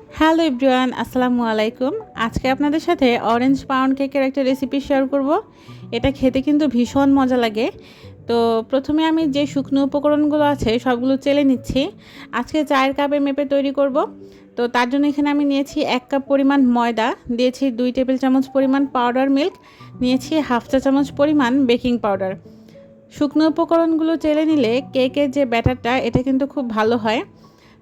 Hello everyone, আসসালামু আলাইকুম। আজকে আপনাদের সাথে অরেঞ্জ পাউন্ড কেকের একটা রেসিপি শেয়ার করব। এটা খেতে কিন্তু ভীষণ মজা লাগে। তো প্রথমে আমি যে শুকনো উপকরণগুলো আছে সবগুলো চেলে নিচ্ছি। আজকে চায়ের কাপের মেপে তৈরি করব। তো তার জন্য এখানে আমি নিয়েছি 1 কাপ পরিমাণ ময়দা, দিয়েছি 2 টেবিল চামচ পরিমাণ পাউডার মিল্ক, নিয়েছি হাফ চা চামচ পরিমাণ বেকিং পাউডার। শুকনো উপকরণগুলো চেলে নিলে কেকের যে ব্যাটারটা এটা কিন্তু খুব ভালো হয়।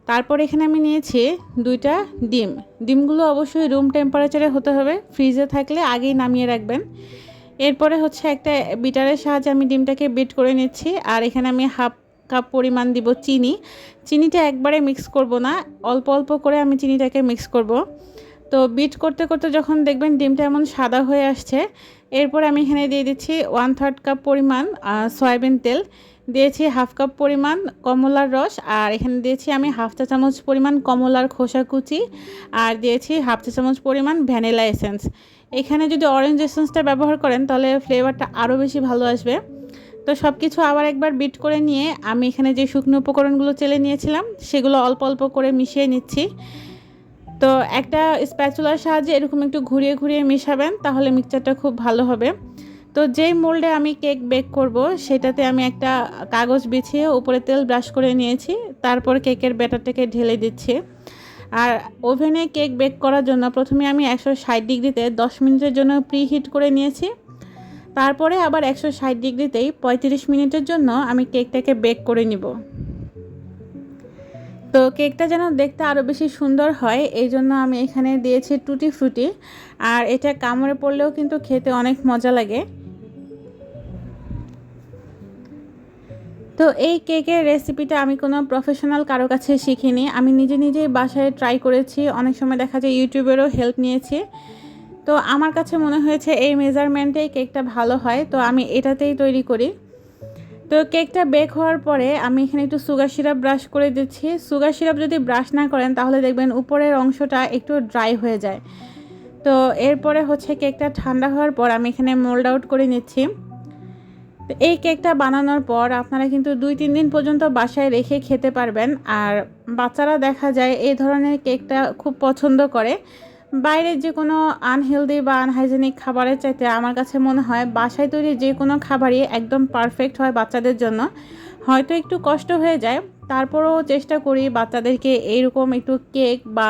তারপর এখানে আমি নিয়েছি 2টা ডিম। ডিমগুলো অবশ্যই রুম টেম্পারেচারে হতে হবে, ফ্রিজে থাকলে আগেই নামিয়ে রাখবেন। এরপরে হচ্ছে একটা বিটারের সাহায্যে আমি ডিমটাকে বিট করে নিচ্ছি। আর এখানে আমি হাফ কাপ পরিমাণ দিব চিনি। চিনিটা একবারে মিক্স করব না, অল্প অল্প করে আমি চিনিটাকে মিক্স করব। তো বিট করতে করতে যখন দেখবেন ডিমটা এমন সাদা হয়ে আসছে, এরপর আমি এখানে দিয়ে দিচ্ছি 1/3 কাপ পরিমাণ সয়াবিন তেল, দিয়েছি হাফ কাপ পরিমাণ কমলার রস, আর এখানে দিয়েছি আমি হাফ চা চামচ পরিমাণ কমলার খোসা কুচি, আর দিয়েছি হাফ চা চামচ পরিমাণ ভ্যানিলা এসেন্স। এখানে যদি অরেঞ্জ এসেন্সটা ব্যবহার করেন তাহলে ফ্লেভারটা আরও বেশি ভালো আসবে। তো সব কিছু আবার একবার বিট করে নিয়ে আমি এখানে যে শুকনো উপকরণগুলো চেলে নিয়েছিলাম সেগুলো অল্প অল্প করে মিশিয়ে নিচ্ছি। তো একটা স্প্যাচুলার সাহায্যে এরকম একটু ঘুরিয়ে ঘুরিয়ে মিশাবেন, তাহলে মিক্সচারটা খুব ভালো হবে। তো যেই মোল্ডে আমি কেক বেক করব সেটাতে আমি একটা কাগজ বিছিয়ে উপরে তেল ব্রাশ করে নিয়েছি। তারপর কেকের ব্যাটারটাকে ঢেলে দিচ্ছি। আর ওভেনে কেক বেক করার জন্য প্রথমে আমি 160 ডিগ্রিতে 10 মিনিটের জন্য প্রিহিট করে নিয়েছি। তারপরে আবার 160 ডিগ্রিতেই 35 মিনিটের জন্য আমি কেকটাকে বেক করে নিব। তো কেকটা যেন দেখতে আরও বেশি সুন্দর হয় এই জন্য আমি এখানে দিয়েছি টুটি ফ্রুটি। আর এটা কামড়ে পড়লেও কিন্তু খেতে অনেক মজা লাগে। তো এই কেকের রেসিপিটা আমি কোনো প্রফেশনাল কারো কাছে শিখিনি, আমি নিজে নিজেই বাসায় ট্রাই করেছি। অনেক সময় দেখা যায় ইউটিউবেরও হেল্প নিয়েছি। তো আমার কাছে মনে হয়েছে এই মেজারমেন্টেই কেকটা ভালো হয়, তো আমি এটাতেই তৈরি করি। তো কেকটা বেক হওয়ার পরে আমি এখানে একটু সুগার সিরাপ ব্রাশ করে দিচ্ছি। সুগার সিরাপ যদি ব্রাশ না করেন তাহলে দেখবেন উপরের অংশটা একটু ড্রাই হয়ে যায়। তো এরপরে হচ্ছে কেকটা ঠান্ডা হওয়ার পর আমি এখানে মোল্ড আউট করে নিচ্ছি। তো এই কেকটা বানানোর পর আপনারা কিন্তু 2-3 দিন পর্যন্ত বাসায় রেখে খেতে পারবেন। আর বাচ্চারা দেখা যায় এই ধরনের কেকটা খুব পছন্দ করে। বাইরের যে কোনো আনহেলদি বা আনহাইজেনিক খাবারের চাইতে আমার কাছে মনে হয় বাসায় তৈরি যে কোনো খাবারই একদম পারফেক্ট হয় বাচ্চাদের জন্য। হয়তো একটু কষ্ট হয়ে যায়, তারপরেও চেষ্টা করি বাচ্চাদেরকে এইরকম একটু কেক বা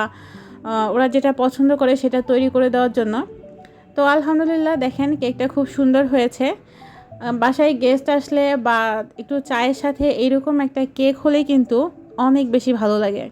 ওরা যেটা পছন্দ করে সেটা তৈরি করে দেওয়ার জন্য। তো আলহামদুলিল্লাহ দেখেন কেকটা খুব সুন্দর হয়েছে। বাসায় গেস্ট আসলে বা একটু চায়ের সাথে এইরকম একটা কেক হলেই কিন্তু অনেক বেশি ভালো লাগে।